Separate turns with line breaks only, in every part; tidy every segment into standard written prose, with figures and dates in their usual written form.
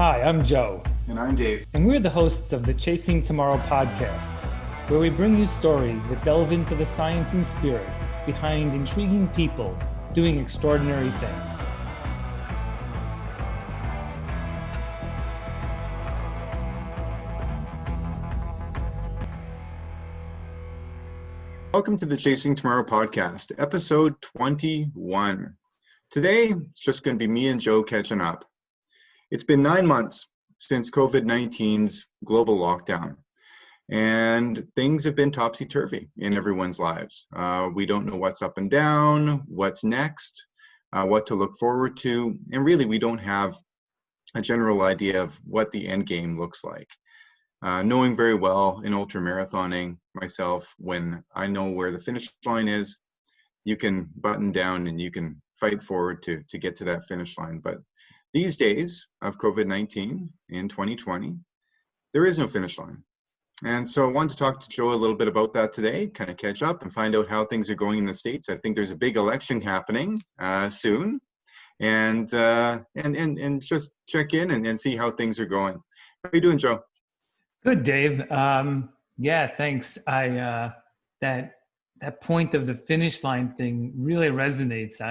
Hi, I'm Joe.
And I'm Dave.
And we're the hosts of the Chasing Tomorrow podcast, where we bring you stories that delve into the science and spirit behind intriguing people doing extraordinary things.
Welcome to the Chasing Tomorrow podcast, episode 21. Today, it's just going to be me and Joe catching up. It's been 9 months since COVID-19's global lockdown, and things have been topsy-turvy in everyone's lives. We don't know what's up and down, what's next, what to look forward to, and really we don't have a general idea of what the end game looks like. Knowing very well in ultramarathoning myself, when I know where the finish line is, you can button down and you can fight forward to get to that finish line. But these days of COVID-19 in 2020, there is no finish line. And so I wanted to talk to Joe a little bit about that today, kind of catch up and find out how things are going in the States. I think there's a big election happening soon, and just check in and see how things are going. How are you doing, Joe?
Good, Dave. Yeah, thanks. That point of the finish line thing really resonates.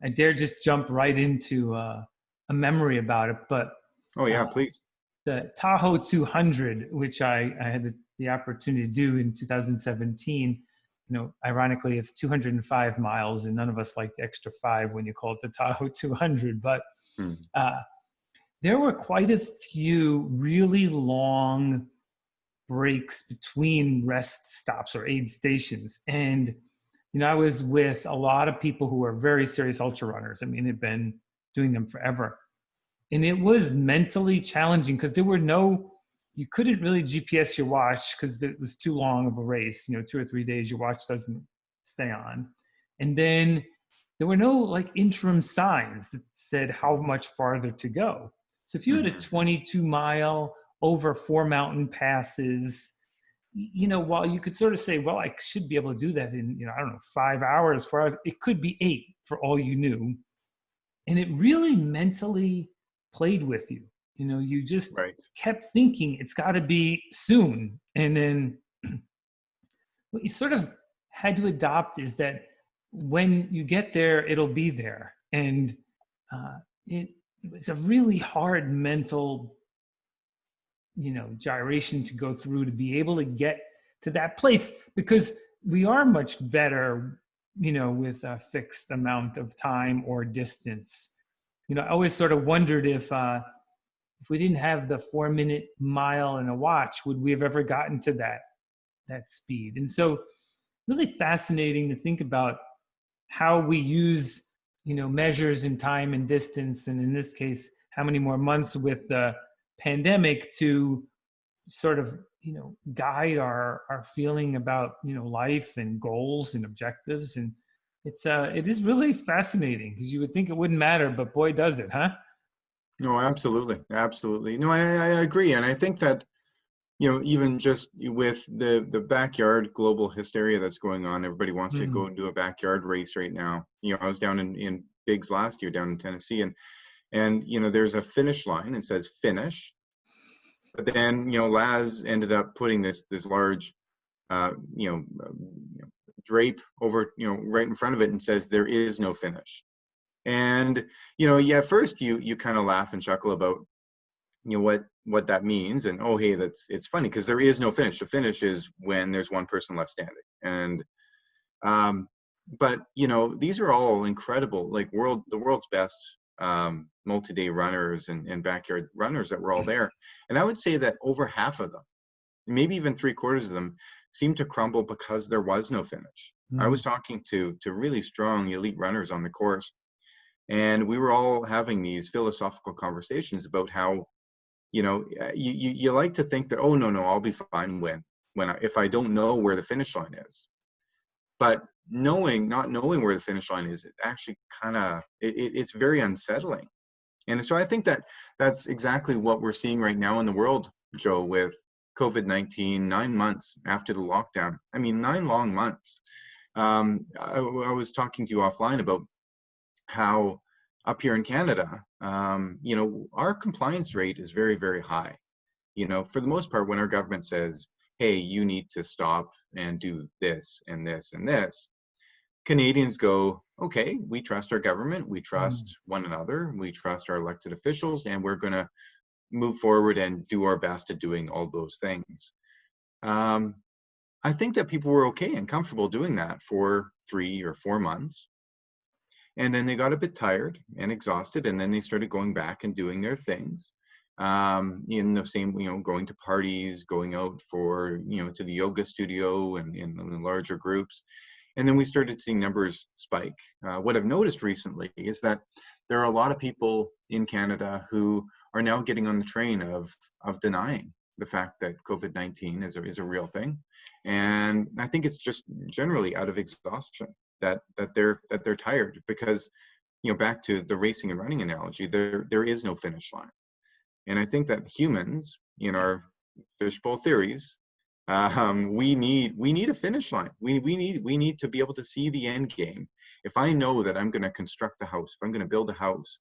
I dare just jump right into a memory about it. But
Oh yeah, please.
The Tahoe 200, which I had the opportunity to do in 2017. Ironically, it's 205 miles, and none of us like the extra 5 when you call it the Tahoe 200. But there were quite a few really long breaks between rest stops or aid stations. And, I was with a lot of people who are very serious ultra runners. I mean, they've been doing them forever. And it was mentally challenging because you couldn't really GPS your watch because it was too long of a race. 2 or 3 days, your watch doesn't stay on. And then there were no interim signs that said how much farther to go. So if you had a 22-mile over 4 mountain passes, while you could sort of say, well, I should be able to do that in, 5 hours, 4 hours, it could be 8 for all you knew. And it really mentally played with you. You just kept thinking it's got to be soon. And then what you sort of had to adopt is that when you get there, it'll be there. And it was a really hard mental gyration to go through to be able to get to that place, because we are much better, with a fixed amount of time or distance. I always sort of wondered if we didn't have the 4-minute mile in a watch, would we have ever gotten to that speed? And so really fascinating to think about how we use, measures in time and distance. And in this case, how many more months with the pandemic to sort of, guide our feeling about, life and goals and objectives. And it is really fascinating, because you would think it wouldn't matter, but boy, does it, huh?
No, absolutely. Absolutely. No, I agree. And I think that, even just with the backyard global hysteria that's going on, everybody wants to go and do a backyard race right now. I was down in Biggs last year down in Tennessee, and there's a finish line. It says finish, but then Laz ended up putting this large drape over right in front of it and says there is no finish. And at first you kind of laugh and chuckle about what that means, and hey, it's funny because there is no finish. The finish is when there's one person left standing. And but these are all incredible, the world's best multi-day runners and backyard runners that were all there. And I would say that over half of them, maybe even 3/4 of them, seemed to crumble because there was no finish. I was talking to really strong elite runners on the course, and we were all having these philosophical conversations about how you like to think that, oh no, I'll be fine if I don't know where the finish line is. But not knowing where the finish line is, it actually kind of it's very unsettling. And so I think that's exactly what we're seeing right now in the world, Joe, with COVID-19. 9 months after the lockdown. I mean, 9 long months. I was talking to you offline about how up here in Canada, you know, our compliance rate is very, very high. You know, for the most part, when our government says, hey, you need to stop and do this and this and this, Canadians go, okay, we trust our government, we
Mm.
trust one another, we trust our elected officials, and we're going to move forward and do our best at doing all those things. Um, I think that people were okay and comfortable doing that for 3 or 4 months. And then they got a bit tired and exhausted, and then they started going back and doing their things. In the same, you know, going to parties, going out for, you know, to the yoga studio and in larger groups. And then we started seeing numbers spike. What I've noticed recently is that there are a lot of people in Canada who are now getting on the train of denying the fact that COVID-19 is a real thing. And I think it's just generally out of exhaustion that they're tired, because, you know, back to the racing and running analogy, there is no finish line. And I think that humans, in our fishbowl theories, we need a finish line. We need to be able to see the end game. If I know that I'm going to construct a house, if I'm going to build a house,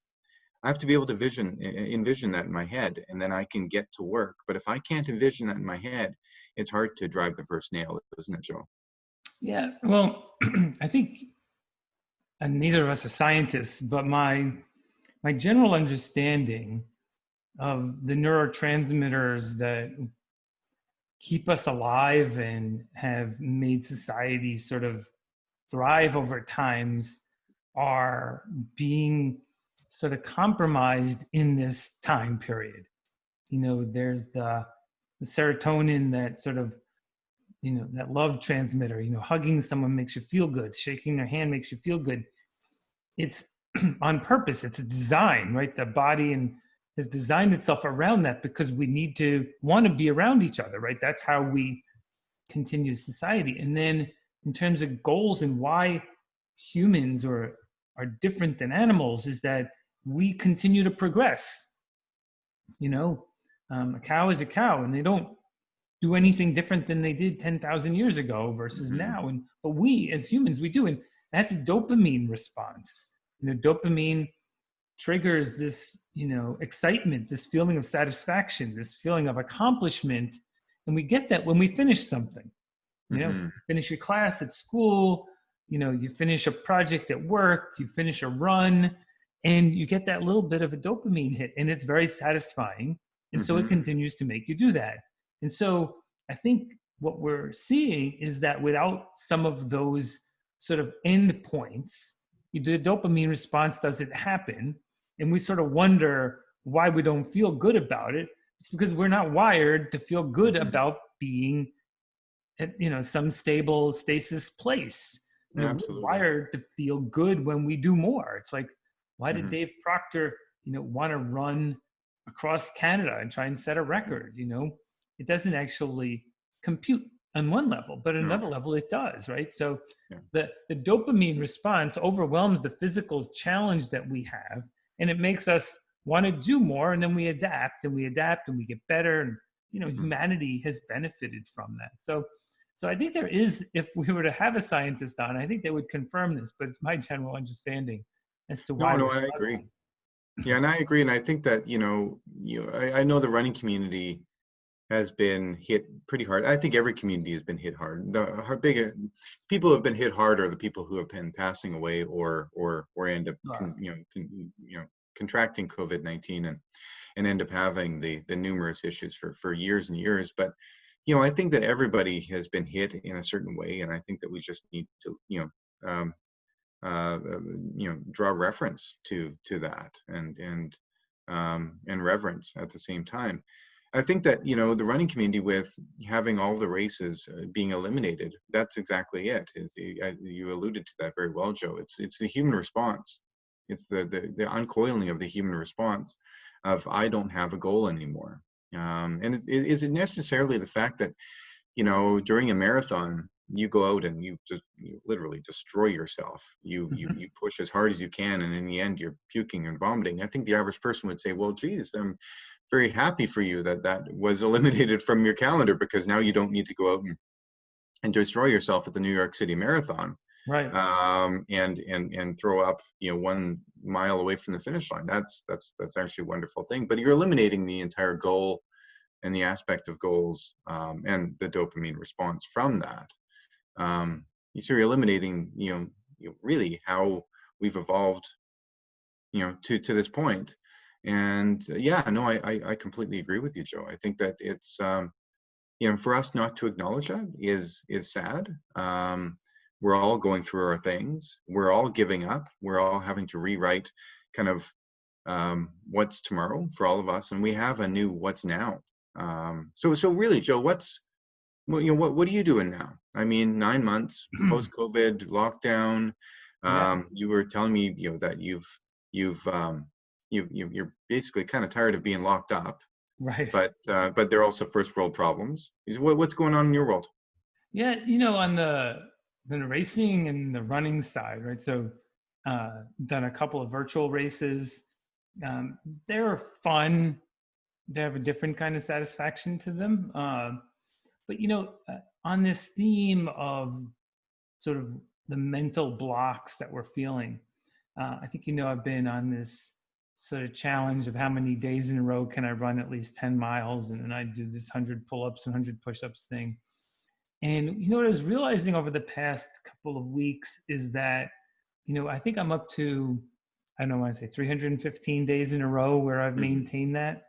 I have to be able to envision that in my head, and then I can get to work. But if I can't envision that in my head, it's hard to drive the first nail, isn't it, Joe?
Yeah, well, I think, and neither of us are scientists, but my general understanding of the neurotransmitters that keep us alive and have made society sort of thrive over times are being sort of compromised in this time period. You know, there's the serotonin, that sort of, you know, that love transmitter. You know, hugging someone makes you feel good, shaking their hand makes you feel good. It's on purpose, it's a design, right? The body and has designed itself around that because we need to want to be around each other, right? That's how we continue society. And then in terms of goals and why humans are different than animals, is that we continue to progress. You know, a cow is a cow, and they don't do anything different than they did 10,000 years ago versus
Mm-hmm.
now. And but we as humans, we do, and that's a dopamine response. You know, dopamine triggers this, you know, excitement, this feeling of satisfaction, this feeling of accomplishment, and we get that when we finish something. You know,
Mm-hmm.
you finish your class at school, you know, you finish a project at work, you finish a run, and you get that little bit of a dopamine hit, and it's very satisfying. And so it
Mm-hmm.
continues to make you do that. And so I think what we're seeing is that without some of those sort of end points, the dopamine response doesn't happen. And we sort of wonder why we don't feel good about it. It's because we're not wired to feel good
Mm-hmm.
about being at, you know, some stable stasis place. You know, we're
Absolutely.
wired to feel good when we do more. It's like, why did
Mm-hmm.
Dave Proctor, you know, want to run across Canada and try and set a record? You know, it doesn't actually compute on one level, but at
No.
another level it does, right? So
Yeah.
the dopamine response overwhelms the physical challenge that we have, and it makes us want to do more, and then we adapt and we adapt and we get better, and you know,
Mm-hmm.
humanity has benefited from that. So I think there is, if we were to have a scientist on, I think they would confirm this, but it's my general understanding as to
No,
why
no,
we're
I agree.
struggling.
Yeah, and I agree. And I think that, I know the running community has been hit pretty hard. I think every community has been hit hard. Big people who have been hit hard are the people who have been passing away or end up contracting COVID-19 and end up having the numerous issues for years and years. But I think that everybody has been hit in a certain way, and I think that we just need to um, draw reference to that and reverence at the same time. I think that the running community, with having all the races being eliminated, that's exactly it. You alluded to that very well, Joe. It's the human response. It's the uncoiling of the human response of, I don't have a goal anymore. And is it necessarily the fact that during a marathon you go out and you literally destroy yourself. You push as hard as you can, and in the end you're puking and vomiting. I think the average person would say, well, geez, I'm very happy for you that that was eliminated from your calendar, because now you don't need to go out and destroy yourself at the New York City Marathon.
Right.
and throw up, 1 mile away from the finish line. That's actually a wonderful thing. But you're eliminating the entire goal and the aspect of goals, and the dopamine response from that. So you're eliminating, really how we've evolved, to this point. And yeah, no, I completely agree with you, Joe. I think that it's, for us not to acknowledge that is sad. We're all going through our things. We're all giving up. We're all having to rewrite kind of, what's tomorrow for all of us, and we have a new what's now. So really, Joe, what are you doing now? I mean, 9 months post-COVID lockdown.
Yeah.
You were telling me, that you're basically kind of tired of being locked up,
Right.
but there are also first world problems. What's going on in your world?
Yeah. On the racing and the running side, right? So, done a couple of virtual races. They're fun. They have a different kind of satisfaction to them. But on this theme of sort of the mental blocks that we're feeling, I think I've been on this sort of challenge of how many days in a row can I run at least 10 miles, and then I do this 100 pull-ups and 100 push-ups thing. And what I was realizing over the past couple of weeks is that I think I'm up to, I don't know, I say 315 days in a row where I've maintained that.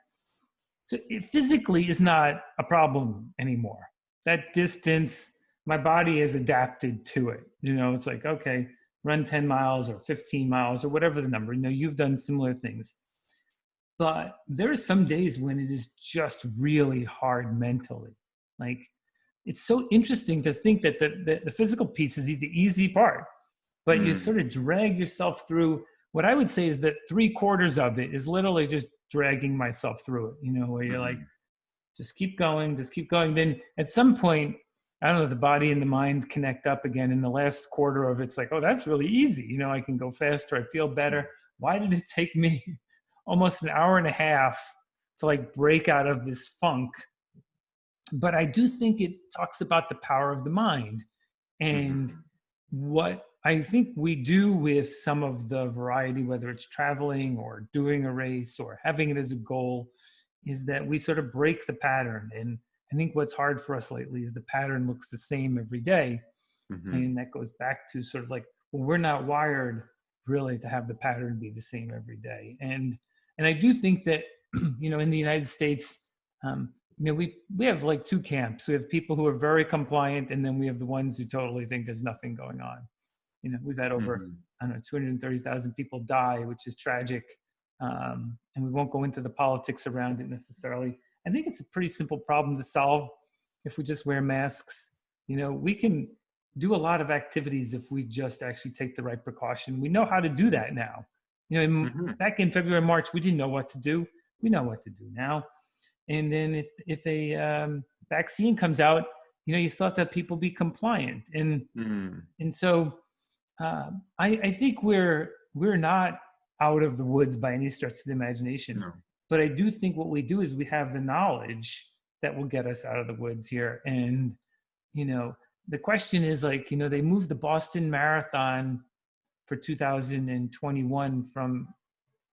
So it physically is not a problem anymore. That distance, my body has adapted to it. It's like, okay, run 10 miles or 15 miles or whatever the number. You've done similar things. But there are some days when it is just really hard mentally. Like, it's so interesting to think that the physical piece is the easy part, but you sort of drag yourself through. What I would say is that 3/4 of it is literally just dragging myself through it, where you're like, just keep going. Then at some point, I don't know, the body and the mind connect up again. In the last quarter of it's like, oh, that's really easy. I can go faster. I feel better. Why did it take me almost an hour and a half to like break out of this funk? But I do think it talks about the power of the mind. And what I think we do with some of the variety, whether it's traveling or doing a race or having it as a goal, is that we sort of break the pattern. And I think what's hard for us lately is the pattern looks the same every day. And that goes back to sort of like, well, we're not wired really to have the pattern be the same every day. And I do think that, in the United States, we have like two camps. We have people who are very compliant, and then we have the ones who totally think there's nothing going on. We've had over, I don't know, 230,000 people die, which is tragic. And we won't go into the politics around it necessarily. I think it's a pretty simple problem to solve if we just wear masks. We can do a lot of activities if we just actually take the right precaution. We know how to do that now. Back in February, March, we didn't know what to do. We know what to do now. And then if a vaccine comes out, you still have to have people be compliant. And so I think we're not out of the woods by any stretch of the imagination.
No.
But I do think what we do is we have the knowledge that will get us out of the woods here. And, the question is like, they moved the Boston Marathon for 2021 from,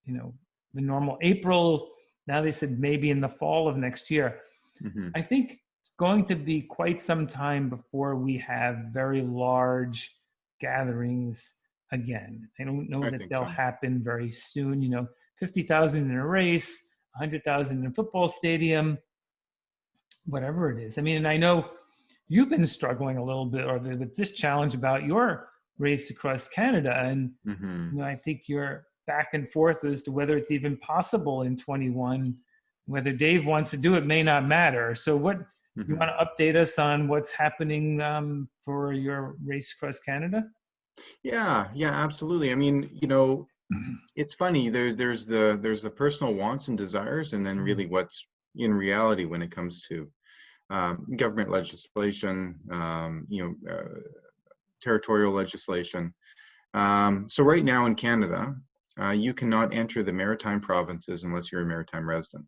the normal April. Now they said maybe in the fall of next year. I think it's going to be quite some time before we have very large gatherings again. I don't know that they'll happen very soon. 50,000 in a race, 100,000 in a football stadium, whatever it is. I mean, and I know you've been struggling a little bit with this challenge about your race across Canada. And, I think you're back and forth as to whether it's even possible in 21. Whether Dave wants to do it may not matter. So what, you want to update us on what's happening for your race across Canada?
Yeah, absolutely. I mean, it's funny. There's the personal wants and desires, and then really what's in reality when it comes to government legislation, territorial legislation. So right now in Canada, you cannot enter the maritime provinces unless you're a maritime resident,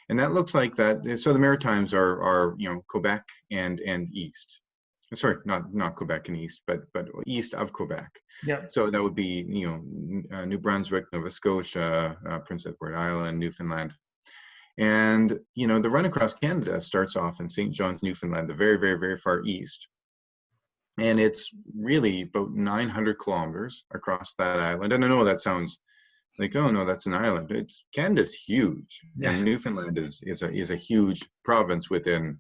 and that looks like that. So the Maritimes are Quebec and East. sorry, not Quebec and east, but east of Quebec.
Yeah.
So that would be, New Brunswick, Nova Scotia, Prince Edward Island, Newfoundland. And, the run across Canada starts off in St. John's, Newfoundland, the very, very, very far east. And it's really about 900 kilometers across that island. And I know that sounds like, oh no, that's an island. Canada's huge,
Yeah.
and Newfoundland is a huge province within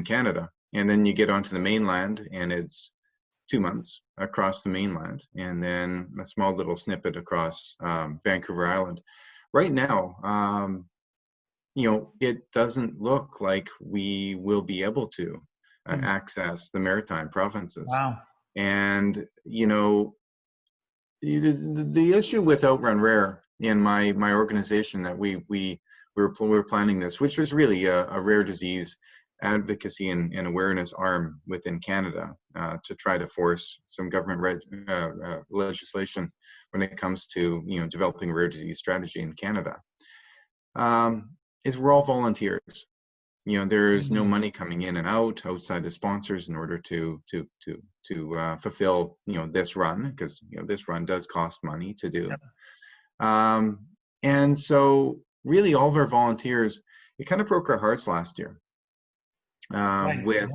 Canada. And then you get onto the mainland, and it's 2 months across the mainland, and then a small little snippet across Vancouver Island. Right now, it doesn't look like we will be able to access the maritime provinces.
Wow.
And the issue with Outrun Rare in my organization, that we were planning this, which was really a rare disease advocacy and awareness arm within Canada, to try to force some government legislation when it comes to developing rare disease strategy in Canada. Is we're all volunteers. There's no money coming in and outside the sponsors in order to fulfill this run, because this run does cost money to do. Yep. And so really all of our volunteers, it kind of broke our hearts last year, with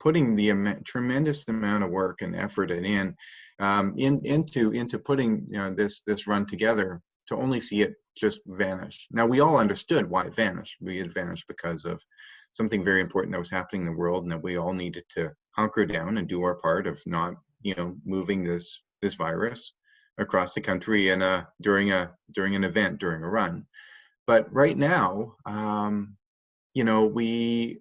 putting the tremendous amount of work and effort into putting this run together, to only see it just vanish. Now, we all understood why it vanished. It vanished because of something very important that was happening in the world, and that we all needed to hunker down and do our part of not moving this virus across the country during an event, during a run. But right now, we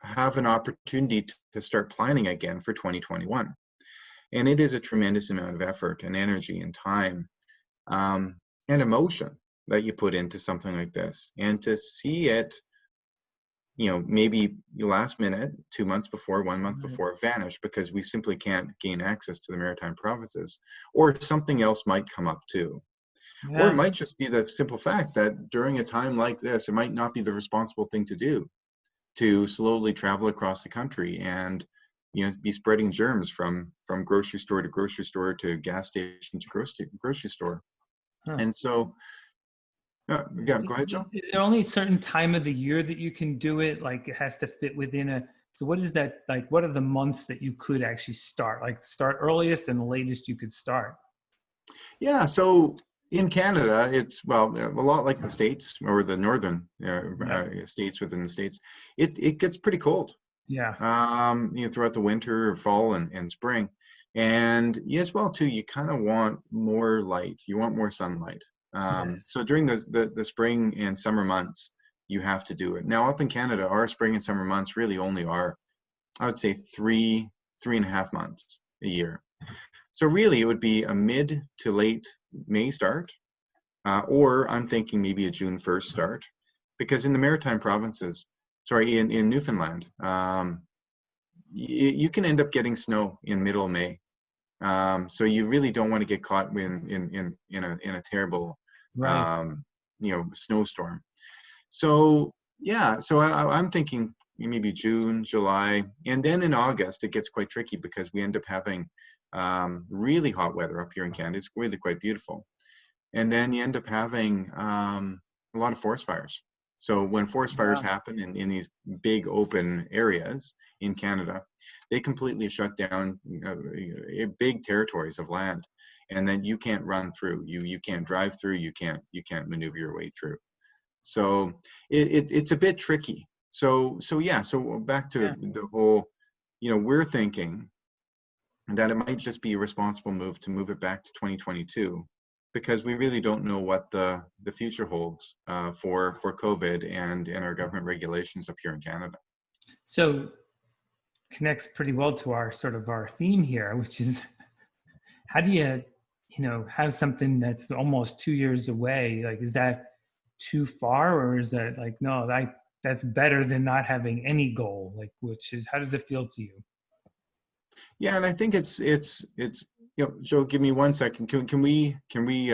have an opportunity to start planning again for 2021. And it is a tremendous amount of effort and energy and time and emotion that you put into something like this. And to see it, maybe last minute, 2 months before, 1 month before, vanish because we simply can't gain access to the maritime provinces, or something else might come up too. Yeah. Or it might just be the simple fact that during a time like this, it might not be the responsible thing to do, to slowly travel across the country and be spreading germs from grocery store to grocery store, to gas station to grocery store. Huh. And so, go ahead, Joe.
Is there only a certain time of the year that you can do it? Like, it has to fit within so what is that, like, what are the months that you could actually start? Like, start earliest and the latest you could start?
Yeah, so in Canada, it's, a lot like the States, or the northern states within the States. It gets pretty cold.
Yeah.
Throughout the winter, fall, and spring. And as well too, you kind of want more light. You want more sunlight. Yes. So during the spring and summer months, you have to do it. Now, up in Canada, our spring and summer months really only are, I would say, 3.5 months a year. So really, it would be a mid to late May start, or I'm thinking maybe a June 1st start, because in the maritime provinces, in Newfoundland, you can end up getting snow in middle of May. So you really don't want to get caught in a terrible snowstorm. So I'm thinking maybe June, July, and then in August it gets quite tricky, because we end up having really hot weather up here in Canada. It's really quite beautiful, and then you end up having a lot of forest fires. So when forest fires happen in these big open areas in Canada, they completely shut down big territories of land, and then you can't run through. You can't drive through. You can't maneuver your way through. So it's a bit tricky. So back to the whole, we're thinking that it might just be a responsible move to move it back to 2022. Because we really don't know what the future holds for COVID and our government regulations up here in Canada.
So connects pretty well to our theme here, which is, how do you have something that's almost 2 years away? Like, is that too far, or is that like, no, that's better than not having any goal? Like, how does it feel to you?
Yeah, and I think it's Joe, give me 1 second. Can we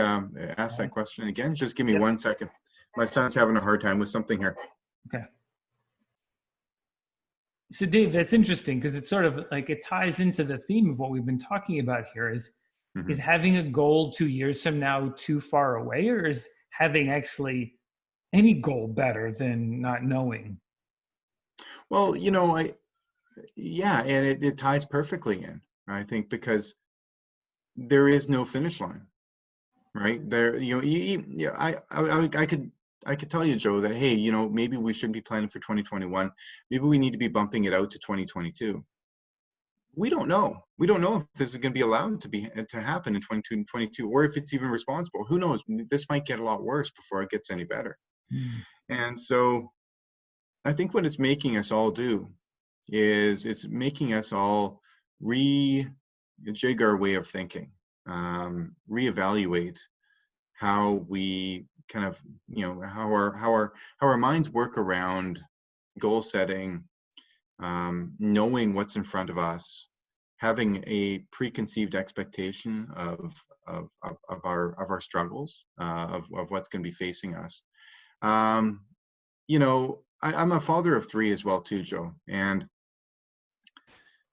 ask that question again? Just give me 1 second. My son's having a hard time with something here.
Okay. So Dave, that's interesting because it's sort of like it ties into the theme of what we've been talking about here is
Mhm.
having a goal 2 years from now too far away, or is having actually any goal better than not knowing?
Well, yeah, and it ties perfectly in, I think, because there is no finish line, right? There, yeah, I could tell you, Joe, that hey, maybe we shouldn't be planning for 2021. Maybe we need to be bumping it out to 2022. We don't know. We don't know if this is going to be allowed to happen in 2022, or if it's even responsible. Who knows? This might get a lot worse before it gets any better.
Hmm.
And so, I think what it's making us all do is it's making us all rejig our way of thinking, reevaluate how we kind of, how our minds work around goal setting, knowing what's in front of us, having a preconceived expectation of our struggles, of what's going to be facing us. Um, I'm a father of three as well too, Joe. And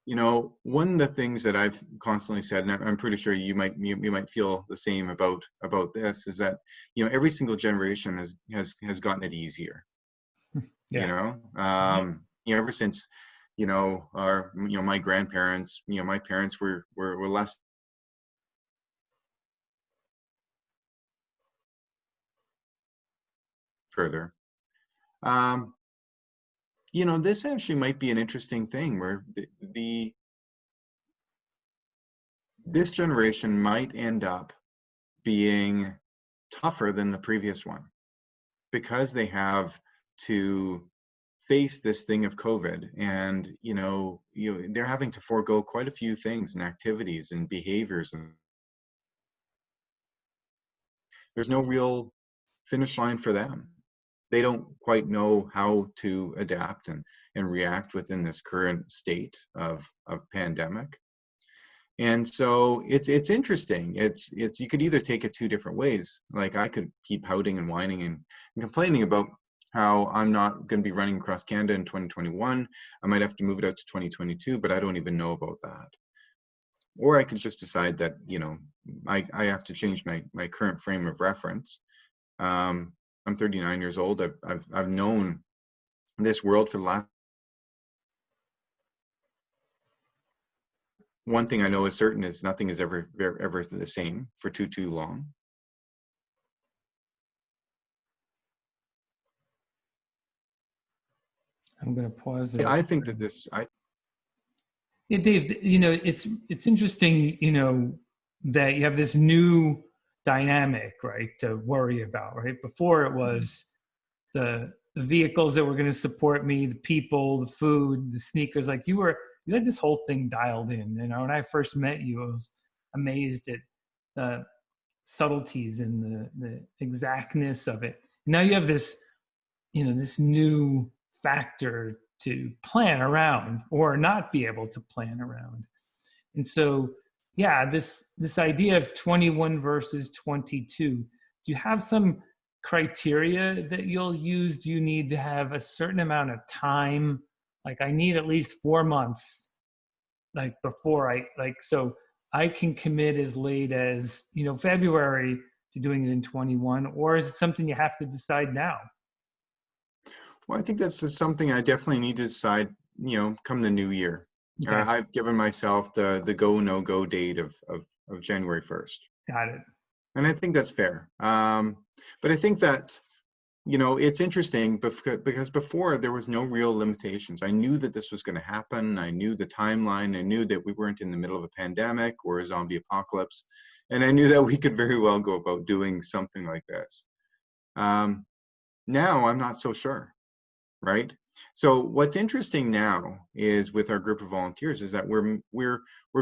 one of the things that I've constantly said, and I'm pretty sure you might feel the same about this, is that every single generation has gotten it easier.
Yeah.
Ever since my grandparents, my parents were less further. Um, this actually might be an interesting thing where this generation might end up being tougher than the previous one because they have to face this thing of COVID, and they're having to forego quite a few things and activities and behaviors, and there's no real finish line for them. They don't quite know how to adapt and react within this current state of pandemic. And so it's interesting. It's you could either take it two different ways. Like I could keep pouting and whining and complaining about how I'm not going to be running across Canada in 2021. I might have to move it out to 2022, but I don't even know about that. Or I could just decide that I have to change my current frame of reference. I'm 39 years old. I've known this world for the last. One thing I know is certain is nothing is ever the same for too long.
I'm going to pause there.
I think that this.
Yeah, Dave, it's interesting, that you have this new dynamic, right, to worry about, right? Before it was the vehicles that were going to support me, the people, the food, the sneakers. Like you had this whole thing dialed in. When I first met you, I was amazed at the subtleties and the exactness of it. Now you have this, this new factor to plan around or not be able to plan around. And so, yeah, this idea of 21 versus 22, do you have some criteria that you'll use? Do you need to have a certain amount of time? Like I need at least 4 months, like before so I can commit as late as, February to doing it in 21, or is it something you have to decide now?
Well, I think that's just something I definitely need to decide. Come the new year.
Okay,
I've given myself the go no go date of January 1st,
got it.
and I think that's fair. But I think that it's interesting because before there was no real limitations. I knew that this was going to happen. I knew the timeline. I knew that we weren't in the middle of a pandemic or a zombie apocalypse. And I knew that we could very well go about doing something like this. Now I'm not so sure, right? So what's interesting now is with our group of volunteers is that we're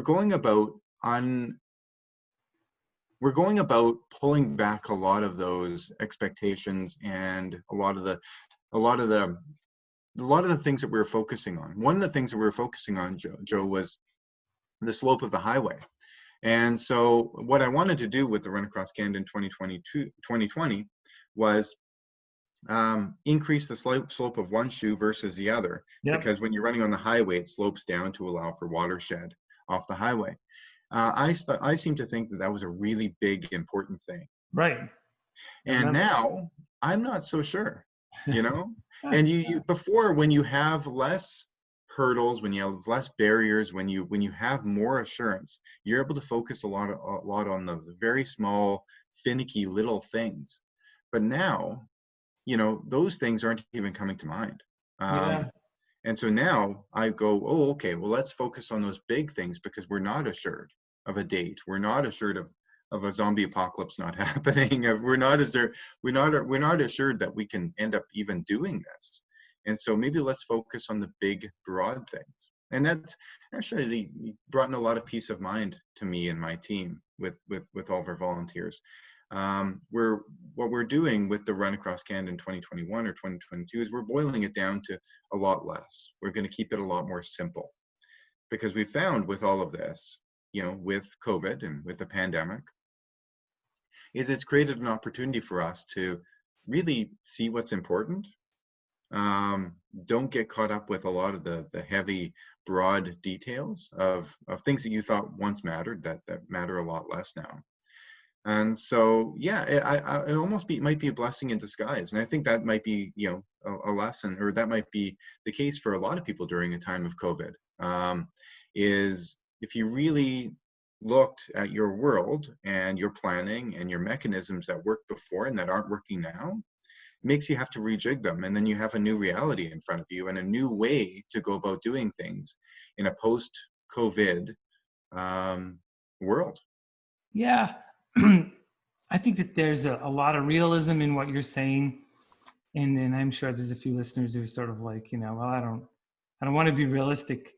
going about we're going about pulling back a lot of those expectations and a lot of the things that we were focusing on. One of the things that we were focusing on, Joe, was the slope of the highway. And so what I wanted to do with the Run Across Canada in 2020 was increase the slope of one shoe versus the other,
Yep.
because when you're running on the highway, it slopes down to allow for watershed off the highway. I seem to think that that was a really big, important thing.
Right. I
And
remember
now I'm not so sure, you know?
that.
And you before, when you have less hurdles, when you have less barriers, when you have more assurance, you're able to focus a lot on the very small, finicky little things. But now, those things aren't even coming to mind.
Yeah.
And so now I go, oh, okay, well, let's focus on those big things, because we're not assured of a date. We're not assured of a zombie apocalypse not happening. We're not assured that we can end up even doing this. And so maybe let's focus on the big, broad things. And that's actually brought in a lot of peace of mind to me and my team with all of our volunteers. What we're doing with the Run Across Canada in 2021 or 2022 is we're boiling it down to a lot less. We're going to keep it a lot more simple, because we found with all of this, with COVID and with the pandemic, is it's created an opportunity for us to really see what's important. Don't get caught up with a lot of the miheavy, broad details of things that you thought once mattered that matter a lot less now. And so, yeah, it almost might be a blessing in disguise. And I think that might be, a lesson, or that might be the case for a lot of people during a time of COVID, is if you really looked at your world and your planning and your mechanisms that worked before and that aren't working now, it makes you have to rejig them. And then you have a new reality in front of you and a new way to go about doing things in a post-COVID world.
Yeah. I think that there's a lot of realism in what you're saying. And then I'm sure there's a few listeners who are sort of like, well, I don't want to be realistic.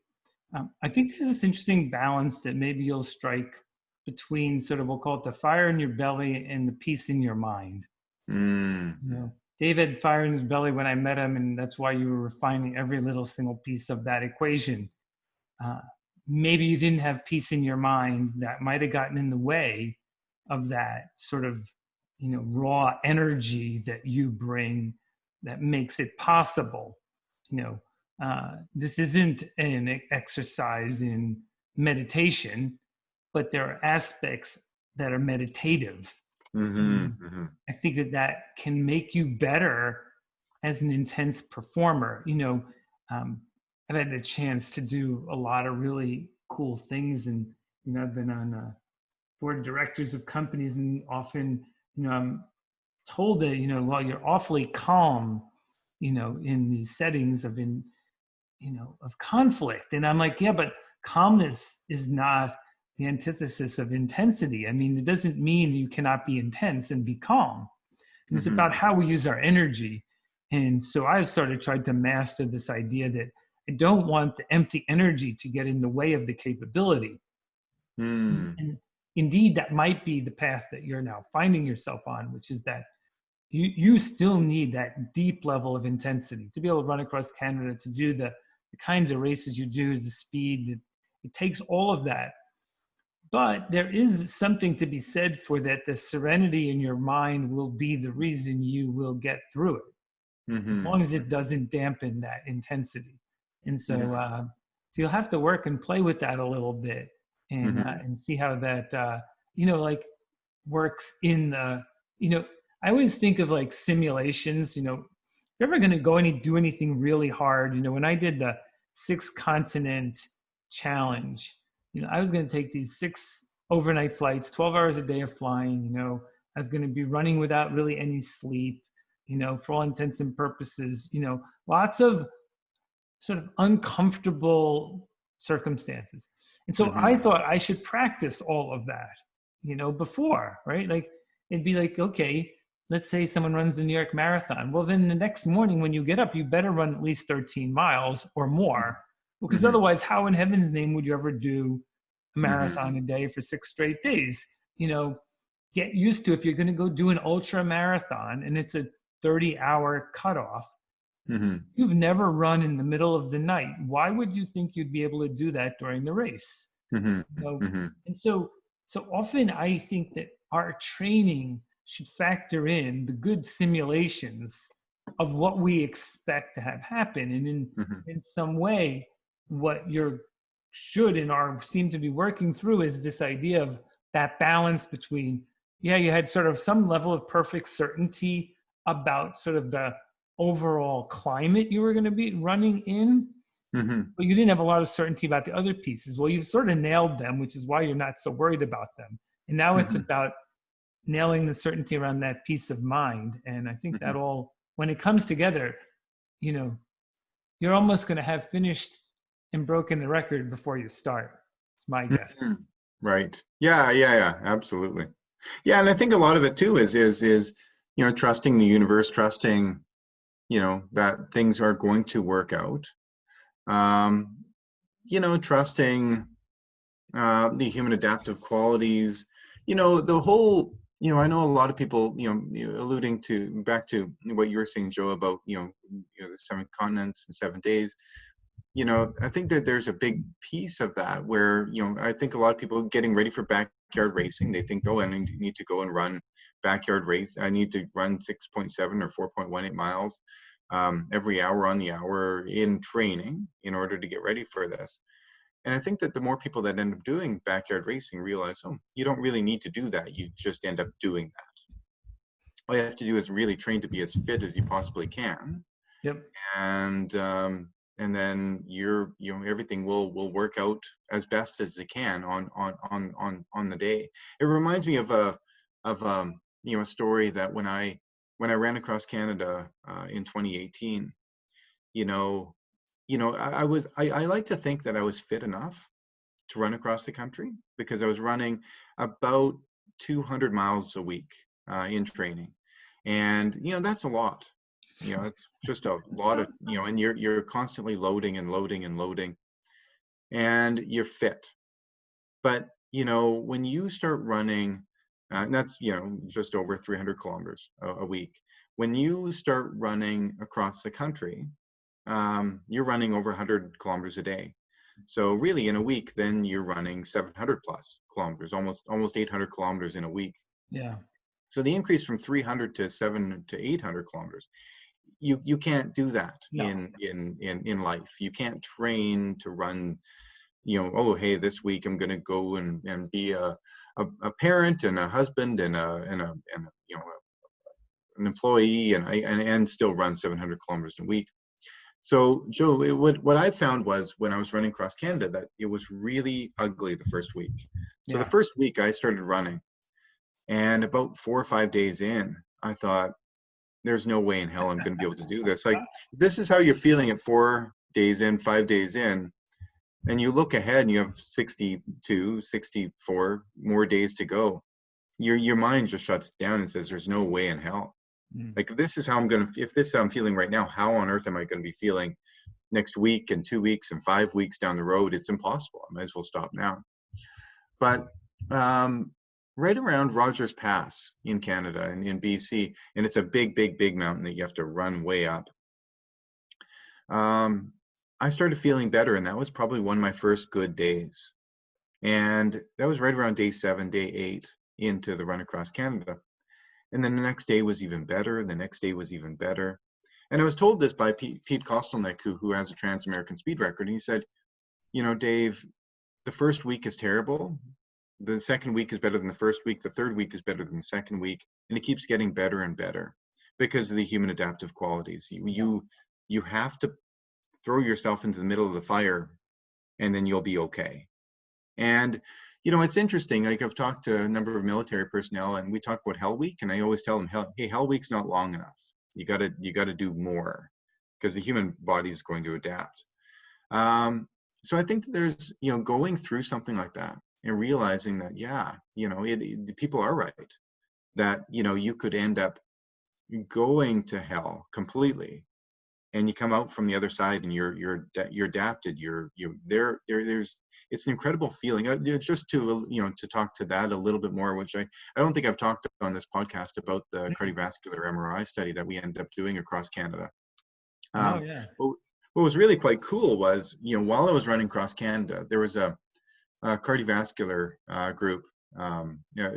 I think there's this interesting balance that maybe you'll strike between sort of, we'll call it the fire in your belly and the peace in your mind. Dave had fire in his belly when I met him, and that's why you were refining every little single piece of that equation. Maybe you didn't have peace in your mind that might have gotten in the way of that sort of, raw energy that you bring that makes it possible. This isn't an exercise in meditation, but there are aspects that are meditative. I think that can make you better as an intense performer. I've had the chance to do a lot of really cool things, and I've been on board of directors of companies, and often I'm told that well, you're awfully calm in these settings of of conflict, and I'm like, yeah, but calmness is not the antithesis of intensity. I mean, it doesn't mean you cannot be intense and be calm. And it's about how we use our energy. And so I've started trying to master this idea that I don't want the empty energy to get in the way of the capability. And indeed, that might be the path that you're now finding yourself on, which is that you still need that deep level of intensity to be able to run across Canada, to do the kinds of races you do, the speed. It takes all of that. But there is something to be said for that. The serenity in your mind will be the reason you will get through it, as long as it doesn't dampen that intensity. And so, so you'll have to work and play with that a little bit, and see how that like works in the I always think of like simulations. If you're ever going to do anything really hard, when I did the 6-continent challenge, I was going to take these 6 overnight flights, 12 hours a day of flying. I was going to be running without really any sleep, for all intents and purposes, lots of sort of uncomfortable circumstances. And so I thought I should practice all of that, before, right? Like, it'd be like, okay, let's say someone runs the New York Marathon. Well, then the next morning when you get up, you better run at least 13 miles or more, because otherwise, how in heaven's name would you ever do a marathon a day for 6 straight days? Get used to, if you're going to go do an ultra marathon and it's a 30-hour cutoff, you've never run in the middle of the night. Why would you think you'd be able to do that during the race? And so often I think that our training should factor in the good simulations of what we expect to have happen. And in some way, what you're should and are seem to be working through is this idea of that balance between, yeah, you had sort of some level of perfect certainty about sort of the overall climate you were going to be running in, but you didn't have a lot of certainty about the other pieces. Well, you've sort of nailed them, which is why you're not so worried about them. And now it's about nailing the certainty around that peace of mind. And I think that all, when it comes together, you know, you're almost going to have finished and broken the record before you start. It's my guess.
Right. Yeah, absolutely. Yeah, and I think a lot of it too is you know, trusting the universe, trusting, you know, that things are going to work out. You know, trusting the human adaptive qualities. You know, the whole, you know, I know a lot of people, you know, alluding to back to what you were saying, Joe, about, you know, the 7 continents in 7 days. You know, I think that there's a big piece of that where, you know, I think a lot of people getting ready for backyard racing, they think, oh, I need to go and run backyard race. I need to run 6.7 or 4.18 miles every hour on the hour in training in order to get ready for this. And I think that the more people that end up doing backyard racing realize, oh, you don't really need to do that. You just end up doing that. All you have to do is really train to be as fit as you possibly can.
Yep.
And then you know, everything will work out as best as it can on the day. It reminds me of you know, a story that when I ran across Canada in 2018, you know, I like to think that I was fit enough to run across the country because I was running about 200 miles a week in training, and you know, that's a lot. You know, it's just a lot of, you know, and you're constantly loading and loading and loading, and you're fit. But you know, when you start running, and that's, you know, just over 300 kilometers a week. When you start running across the country, you're running over 100 kilometers a day. So really, in a week, then you're running 700 plus kilometers, almost 800 kilometers in a week.
Yeah.
So the increase from 300 to 700 to 800 kilometers, you can't do that in life. You can't train to run, you know, oh, hey, this week I'm going to go and be a parent and a husband and a you know, an employee and still run 700 kilometers in a week. So Joe, what I found was when I was running across Canada that it was really ugly the first week. So the first week I started running, and about 4 or 5 days in, I thought, there's no way in hell I'm going to be able to do this. Like, if this is how you're feeling at 4 days in, 5 days in, and you look ahead and you have 62, 64 more days to go, your mind just shuts down and says, there's no way in hell. Like, if this is how if this is how I'm feeling right now, how on earth am I going to be feeling next week and 2 weeks and 5 weeks down the road? It's impossible. I might as well stop now. But right around Rogers Pass in Canada and in BC, and it's a big mountain that you have to run way up. I started feeling better, and that was probably one of my first good days. And that was right around day 7, day 8 into the run across Canada. And then the next day was even better, and the next day was even better. And I was told this by Pete Kostelnick, who has a Trans-American speed record. And he said, you know, Dave, the first week is terrible. The second week is better than the first week. The third week is better than the second week. And it keeps getting better and better because of the human adaptive qualities. You have to throw yourself into the middle of the fire, and then you'll be okay. And, you know, it's interesting. Like, I've talked to a number of military personnel, and we talk about Hell Week, and I always tell them, hey, Hell Week's not long enough. You gotta do more because the human body is going to adapt. So I think that there's, you know, going through something like that and realizing that, yeah, you know, the people are right, that, you know, you could end up going to hell completely, and you come out from the other side and you're adapted. There's it's an incredible feeling. Just to, you know, to talk to that a little bit more, which I don't think I've talked on this podcast about the cardiovascular MRI study that we ended up doing across Canada. What was really quite cool was, you know, while I was running across Canada, there was a cardiovascular group. You know,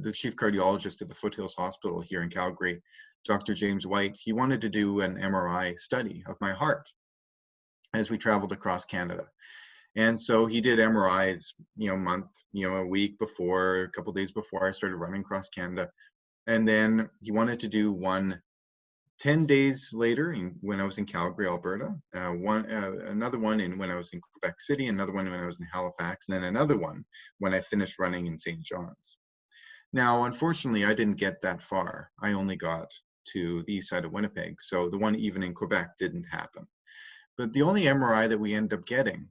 the chief cardiologist at the Foothills Hospital here in Calgary Dr. James White, he wanted to do an MRI study of my heart as we traveled across Canada. And so he did MRIs, a week before, a couple days before I started running across Canada. And then he wanted to do one 10 days later when I was in Calgary, Alberta, another one when I was in Quebec City, another one when I was in Halifax, and then another one when I finished running in St. John's. Now, unfortunately, I didn't get that far. I only got to the east side of Winnipeg. So the one even in Quebec didn't happen. But the only MRI that we ended up getting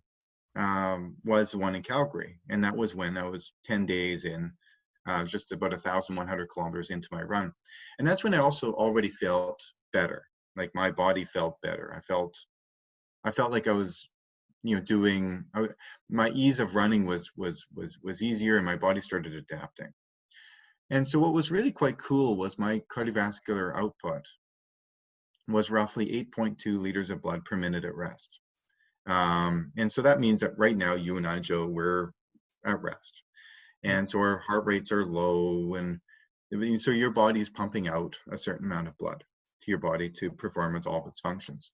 was the one in Calgary. And that was when I was 10 days in, just about 1,100 kilometers into my run. And that's when I also already felt better. Like my body felt better. I felt like I was, my ease of running was easier, and my body started adapting. And so what was really quite cool was my cardiovascular output was roughly 8.2 liters of blood per minute at rest. And so that means that right now, you and I, Joe, we're at rest. And so our heart rates are low. And so your body is pumping out a certain amount of blood to your body to perform all of its functions.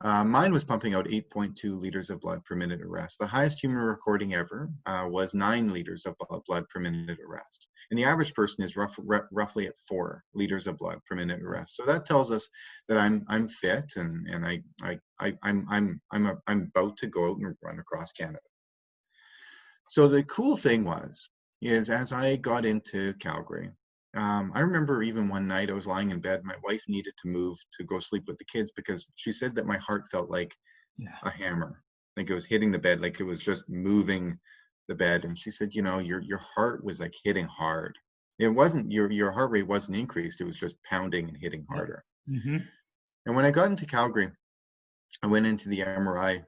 Mine was pumping out 8.2 liters of blood per minute at rest. The highest human recording ever was 9 liters of blood per minute at rest. And the average person is roughly at 4 liters of blood per minute at rest. So that tells us that I'm fit, and I'm about to go out and run across Canada. So the cool thing is as I got into Calgary, I remember even one night I was lying in bed. My wife needed to move to go sleep with the kids because she said that my heart felt like a hammer, like it was hitting the bed, like it was just moving the bed. And she said, your heart was like hitting hard. It wasn't, your heart rate wasn't increased. It was just pounding and hitting harder. Mm-hmm. And when I got into Calgary, I went into the MRI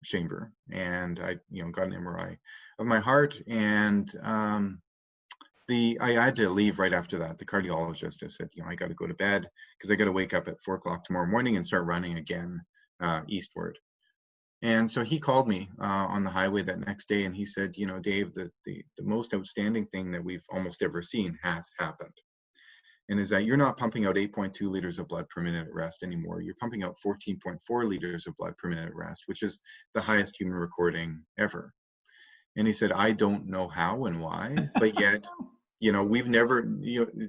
chamber, and I got an MRI of my heart, and I had to leave right after that. The cardiologist just said, I got to go to bed because I got to wake up at 4 o'clock tomorrow morning and start running again eastward. And so he called me on the highway that next day, and he said, Dave, the most outstanding thing that we've almost ever seen has happened. And is that you're not pumping out 8.2 liters of blood per minute at rest anymore. You're pumping out 14.4 liters of blood per minute at rest, which is the highest human recording ever. And he said, I don't know how and why, but yet, we've never,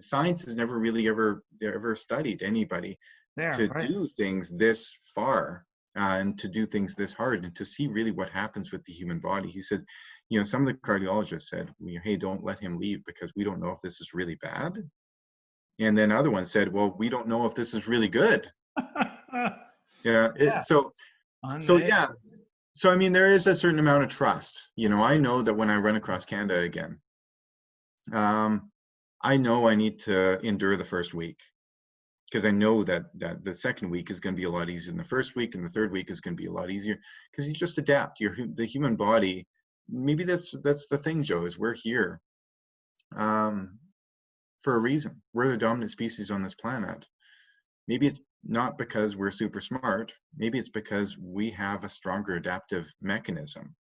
science has never really ever studied anybody do things this far and to do things this hard and to see really what happens with the human body. He said, some of the cardiologists said, hey, don't let him leave because we don't know if this is really bad. And then other ones said, well, we don't know if this is really good. So I mean, there is a certain amount of trust. I know that when I run across Canada again, I know I need to endure the first week because I know that the second week is going to be a lot easier than the first week, and the third week is going to be a lot easier because you just adapt. The human body, maybe that's the thing, Joe, is we're here for a reason. We're the dominant species on this planet. Maybe it's not because we're super smart. Maybe it's because we have a stronger adaptive mechanism.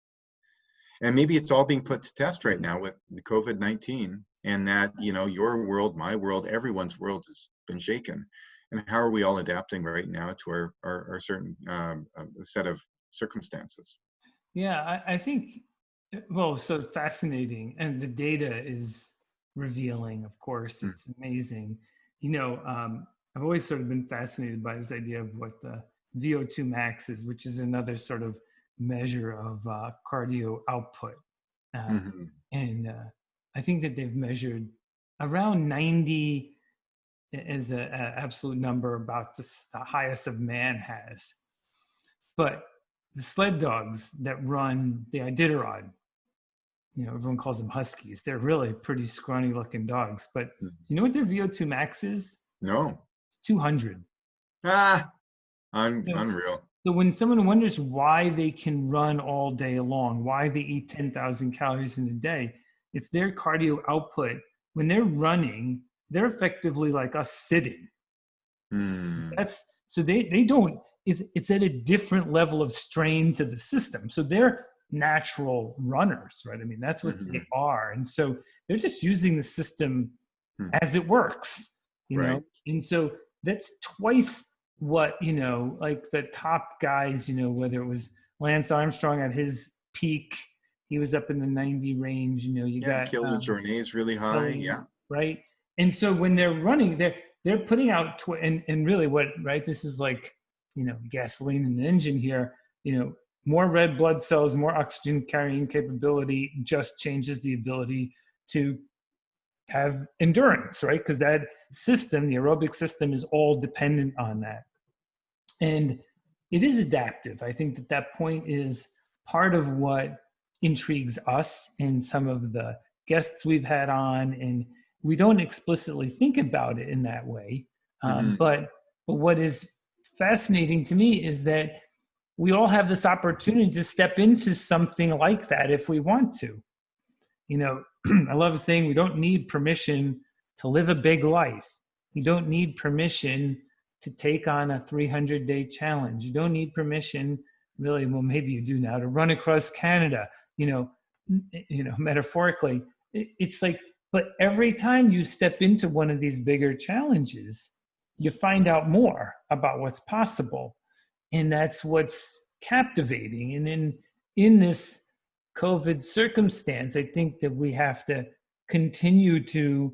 And maybe it's all being put to test right now with the COVID-19, and that, your world, my world, everyone's world has been shaken. And how are we all adapting right now to our certain set of circumstances?
Yeah, I think, so fascinating. And the data is revealing, of course. It's amazing. I've always sort of been fascinated by this idea of what the VO2 Max is, which is another sort of measure of cardio output. And I think that they've measured around 90 is an absolute number about the highest of man has. But the sled dogs that run the Iditarod, everyone calls them Huskies. They're really pretty scrawny looking dogs. But do you know what their VO2 Max is?
No.
It's 200.
Unreal.
So when someone wonders why they can run all day long, why they eat 10,000 calories in a day, it's their cardio output. When they're running, they're effectively like us sitting. So they don't, it's at a different level of strain to the system. So they're natural runners, right? I mean, that's what they are. And so they're just using the system as it works. you
Right.
know? And so that's twice what, like the top guys, whether it was Lance Armstrong at his peak, he was up in the 90 range, you
Yeah,
got
kill journey is really high.
Kelly,
Yeah.
right? And so when they're running, they're putting out and really what, right? This is like, gasoline in the engine here, more red blood cells, more oxygen carrying capability just changes the ability to have endurance, right? Because that system, the aerobic system, is all dependent on that. And it is adaptive. I think that point is part of what intrigues us and some of the guests we've had on. And we don't explicitly think about it in that way. But what is fascinating to me is that we all have this opportunity to step into something like that if we want to. I love saying we don't need permission to live a big life. You don't need permission to take on a 300-day challenge. You don't need permission, really, well, maybe you do now, to run across Canada, metaphorically. It's like, but every time you step into one of these bigger challenges, you find out more about what's possible. And that's what's captivating. And in this COVID circumstance, I think that we have to continue to,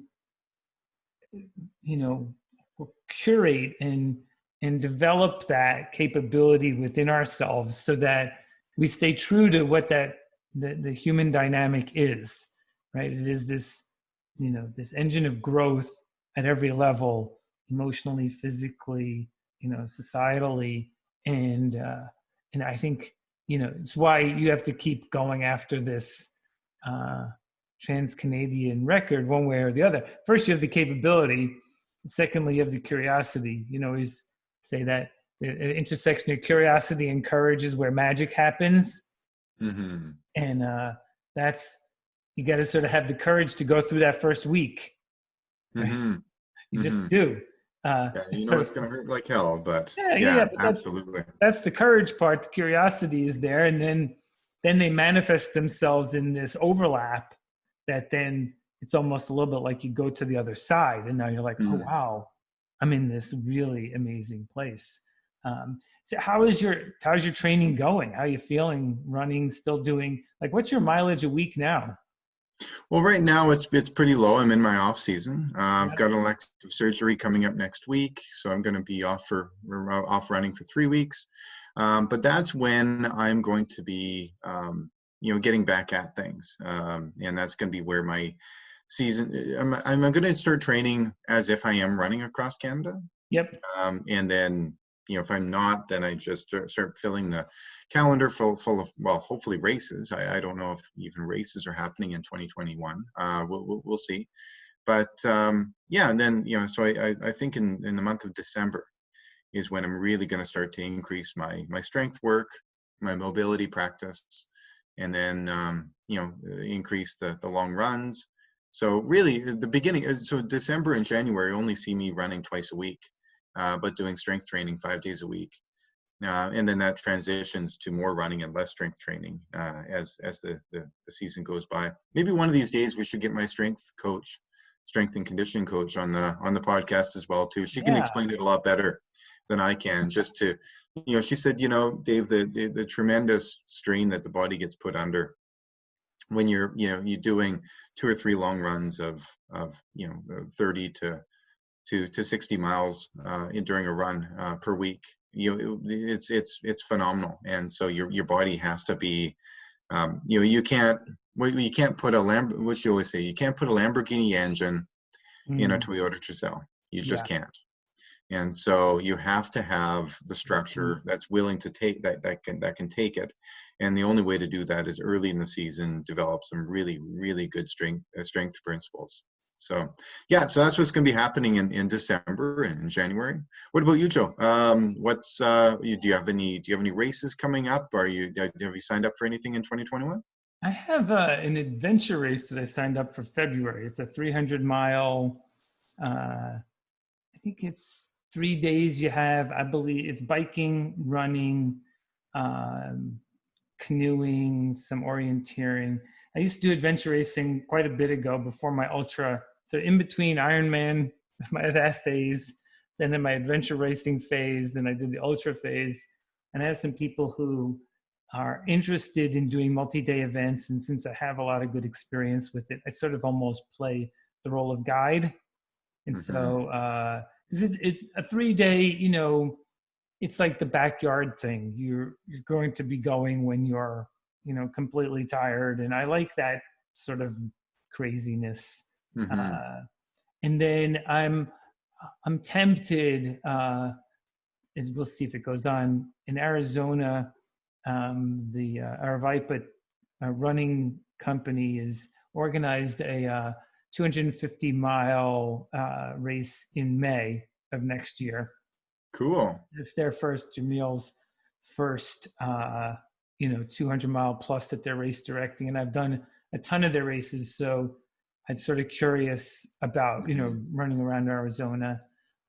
curate and develop that capability within ourselves so that we stay true to what the human dynamic is, right? It is this, this engine of growth at every level, emotionally, physically, societally, and I think, it's why you have to keep going after this trans-Canadian record one way or the other. First, you have the capability. Secondly, you have the curiosity. Is say that the intersection of curiosity and courage is where magic happens. And that's, you got to sort of have the courage to go through that first week. Right? You just do.
Yeah, it's going to hurt like hell, but
but
absolutely.
That's the courage part. The curiosity is there, and then they manifest themselves in this overlap that then it's almost a little bit like you go to the other side, and now you're like, oh wow, I'm in this really amazing place. So how's your training going? How are you feeling running, still doing, like, what's your mileage a week now?
Well, right now it's pretty low. I'm in my off season. I've got an elective surgery coming up next week, so I'm going to be off running for 3 weeks. But that's when I'm going to be, getting back at things, and that's going to be where my season. I'm going to start training as if I am running across Canada.
Yep.
And then, if I'm not, then I just start filling the calendar full of, well, hopefully races. I don't know if even races are happening in 2021. We'll see. But and then, so I think in the month of December is when I'm really going to start to increase my strength work, my mobility practice, and then, increase the long runs. So really the beginning, so December and January only see me running twice a week, but doing strength training 5 days a week. And then that transitions to more running and less strength training as the season goes by. Maybe one of these days we should get my strength and conditioning coach on the podcast as well too. She can explain it a lot better than I can. Just to, she said, Dave, the tremendous strain that the body gets put under when you're doing 2 or 3 long runs of 30 to 60 miles during a run per week. It's phenomenal, and so your body has to be, you can't put what you always say, you can't put a Lamborghini engine in a Toyota Tercel. You just can't. And so you have to have the structure that's willing to take that can take it. And the only way to do that is early in the season, develop some really, really good strength principles. So so that's what's going to be happening in December and January. What about you, Joe? Do you have any races coming up? Have you signed up for anything in 2021?
I have an adventure race that I signed up for February. It's a 300-mile. I think it's 3 days. You have, I believe, it's biking, running, canoeing, some orienteering. I used to do adventure racing quite a bit ago before my ultra. So in between Ironman that phase, then in my adventure racing phase, then I did the ultra phase. And I have some people who are interested in doing multi-day events. And since I have a lot of good experience with it, I sort of almost play the role of guide. And so it's a 3-day, it's like the backyard thing. You're going to be going when you're, completely tired. And I like that sort of craziness. And then I'm tempted, and we'll see if it goes on, in Arizona, the Aravaipa running company is organized a 250-mile race in May of next year.
Cool.
It's their first, Jamil's first, 200-mile plus that they're race directing. And I've done a ton of their races. So I'm sort of curious about, running around Arizona.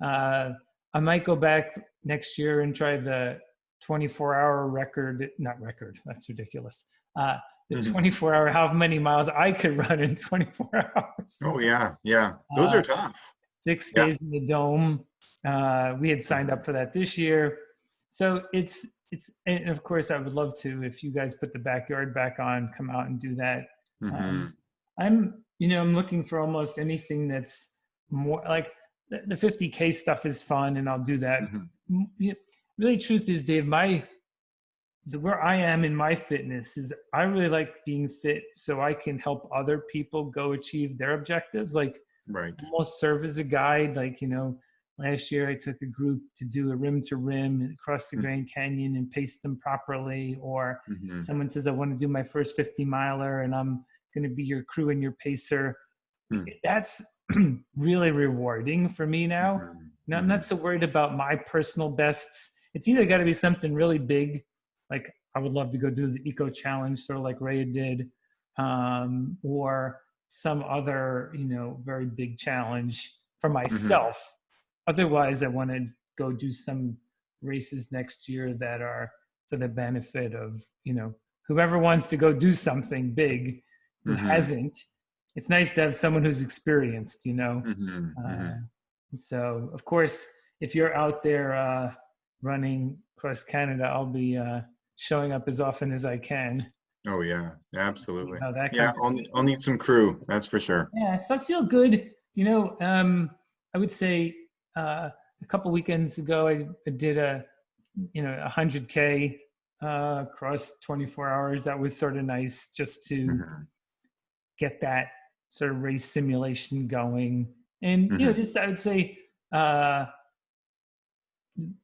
I might go back next year and try the 24-hour record, not record, that's ridiculous. The 24-hour, how many miles I could run in 24 hours.
Oh, yeah. Yeah. Those are tough.
6 days in the dome. We had signed up for that this year. So it's, and of course I would love to, if you guys put the backyard back on, come out and do that. I'm looking for almost anything that's more like the 50K stuff is fun, and I'll do that. Really, truth is, Dave, where I am in my fitness is I really like being fit so I can help other people go achieve their objectives. Like, almost serve as a guide. Like, last year I took a group to do a rim to rim across the Grand Canyon and pace them properly. Or someone says, I want to do my first 50 miler and I'm going to be your crew and your pacer. That's really rewarding for me now. Now, I'm not so worried about my personal bests. It's either got to be something really big, like I would love to go do the eco challenge, sort of like Rhea did, or some other, very big challenge for myself. Otherwise, I want to go do some races next year that are for the benefit of, whoever wants to go do something big who hasn't. It's nice to have someone who's experienced, So, of course, if you're out there running across Canada, I'll be showing up as often as I can.
Oh, yeah, absolutely.
Yeah,
I'll need some crew, that's for sure.
Yeah, so I feel good. I would say a couple weekends ago, I did a 100K across 24 hours. That was sort of nice just to get that sort of race simulation going. And, just, I would say,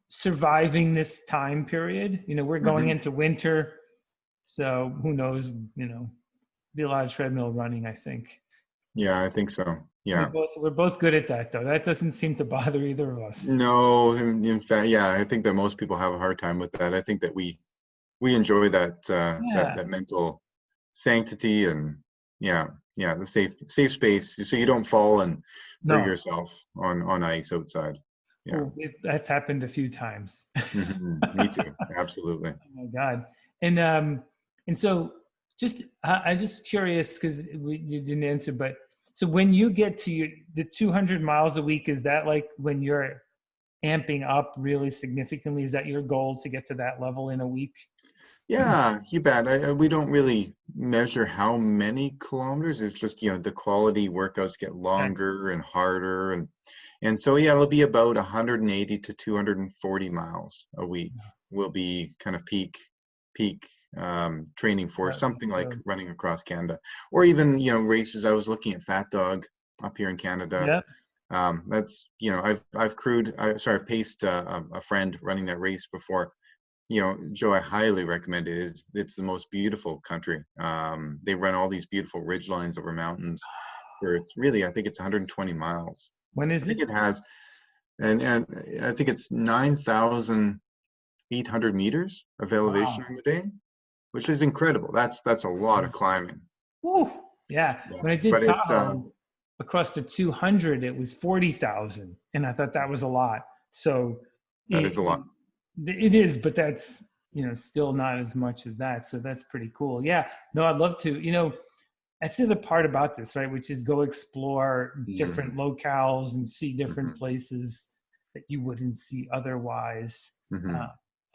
surviving this time period. We're going into winter, so who knows, be a lot of treadmill running, I think.
Yeah, I think so. Yeah.
We're both good at that, though. That doesn't seem to bother either of us.
No, in fact, yeah, I think that most people have a hard time with that. I think that we enjoy that that mental sanctity and the safe space, so you don't fall and hurt yourself on ice outside. Yeah,
well, that's happened a few times.
Me too. Absolutely.
Oh my God. And so I'm just curious, because you didn't answer, but so when you get to the 200 miles a week, is that like when you're amping up really significantly? Is that your goal, to get to that level in a week?
Yeah, you bet. We don't really measure how many kilometers. It's just, the quality workouts get longer and harder. And so, it'll be about 180 to 240 miles a week will be kind of peak training for something like running across Canada, or even, races. I was looking at Fat Dog up here in Canada. That's, I've paced a friend running that race before. Joe, I highly recommend it. It's the most beautiful country. They run all these beautiful ridge lines over mountains. I think it's 120 miles.
When is it?
I think it has, and I think it's 9,800 meters of elevation on the day, which is incredible. That's a lot of climbing.
Woo. Yeah. When I did Tahoe, across the 200, it was 40,000, and I thought that was a lot. So
that is a lot.
It is, but that's, still not as much as that. So that's pretty cool. Yeah, no, I'd love to, that's the other part about this, right? Which is go explore different locales and see different places that you wouldn't see otherwise.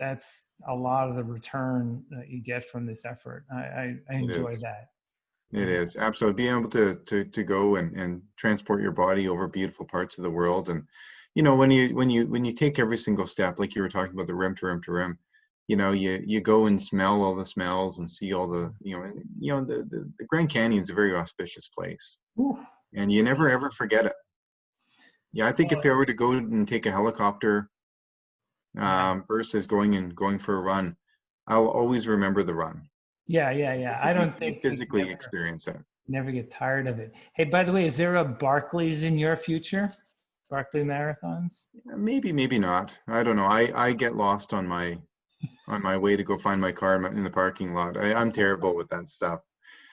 That's a lot of the return that you get from this effort. I enjoy that.
It is absolutely being able to go and transport your body over beautiful parts of the world. And when you take every single step, like you were talking about the rim to rim to rim, you go and smell all the smells and see all the the Grand Canyon is a very auspicious place.
Ooh.
And you never ever forget it. Yeah, I think if I were to go and take a helicopter versus going for a run, I'll always remember the run.
Yeah. I don't think
you physically experience it.
Never get tired of it. Hey, by the way, is there a Barclays in your future? Barclay marathons?
Maybe not. I don't know. I get lost on my way to go find my car in the parking lot. I'm terrible with that stuff.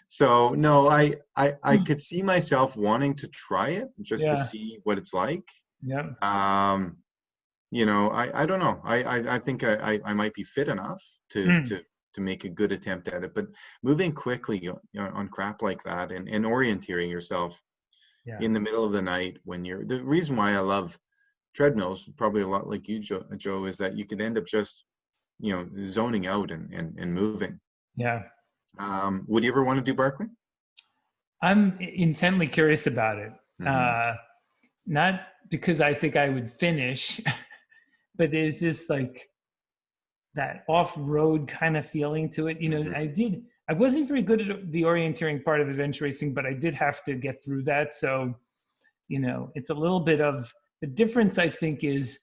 So no, I could see myself wanting to try it just to see what it's like.
Yeah.
I don't know. I think I might be fit enough to make a good attempt at it, but moving quickly on crap like that and orienteering yourself in the middle of the night when the reason why I love treadmills, probably a lot like you, Joe, is that you can end up just, zoning out and moving.
Yeah.
Would you ever want to do Barclay?
I'm intently curious about it. Not because I think I would finish, but there's this like that off-road kind of feeling to it. I wasn't very good at the orienteering part of adventure racing, but I did have to get through that. So, it's a little bit of the difference, I think, is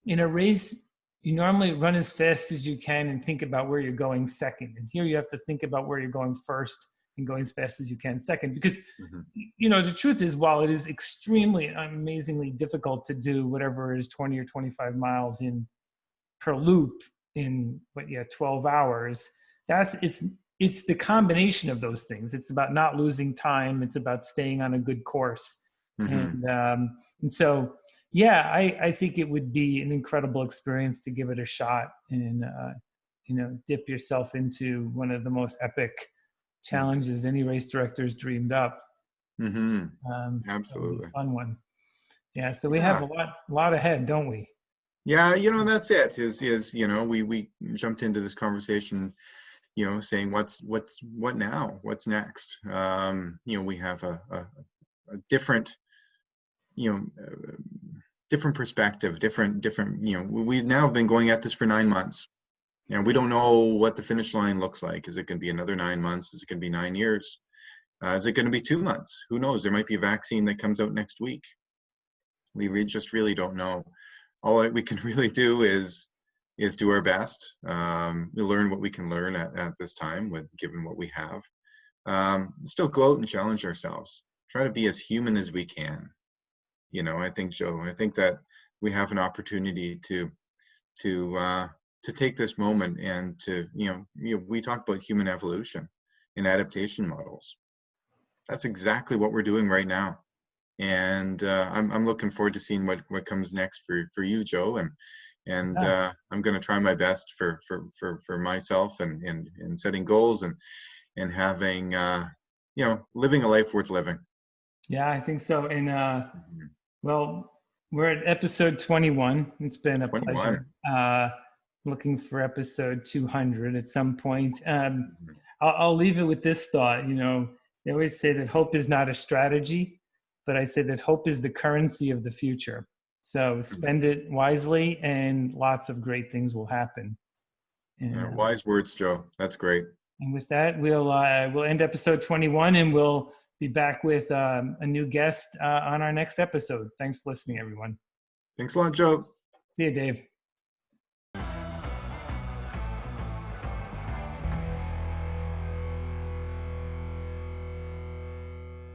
in a race, you normally run as fast as you can and think about where you're going second. And here you have to think about where you're going first and going as fast as you can second. Because, the truth is, while it is extremely, amazingly difficult to do whatever is 20 or 25 miles per loop in 12 hours, it's the combination of those things. It's about not losing time. It's about staying on a good course. And so, I think it would be an incredible experience to give it a shot and, dip yourself into one of the most epic challenges any race director's dreamed up.
Absolutely.
A fun one. Yeah. So we have a lot ahead, don't we?
Yeah. That's it we jumped into this conversation, saying what now, what's next? We have a different, different perspective, different, we've now been going at this for 9 months and we don't know what the finish line looks like. Is it going to be another 9 months? Is it going to be 9 years? Is it going to be 2 months? Who knows? There might be a vaccine that comes out next week. We just really don't know. All we can really do is do our best. We learn what we can learn at this time given what we have. Still go out and challenge ourselves. Try to be as human as we can. I think, Joe, that we have an opportunity to take this moment and to, we talk about human evolution and adaptation models. That's exactly what we're doing right now. And I'm looking forward to seeing what comes next for you, Joe. And I'm going to try my best for myself and setting goals and having, living a life worth living. Yeah,
I think so. And well, we're at episode 21. It's been a 21. Pleasure. Looking for episode 200 at some point. I'll leave it with this thought. They always say that hope is not a strategy, but I say that hope is the currency of the future. So spend it wisely and lots of great things will happen. And,
wise words, Joe. That's great.
And with that, we'll end episode 21 and we'll be back with a new guest on our next episode. Thanks for listening, everyone.
Thanks a lot, Joe.
See you, Dave.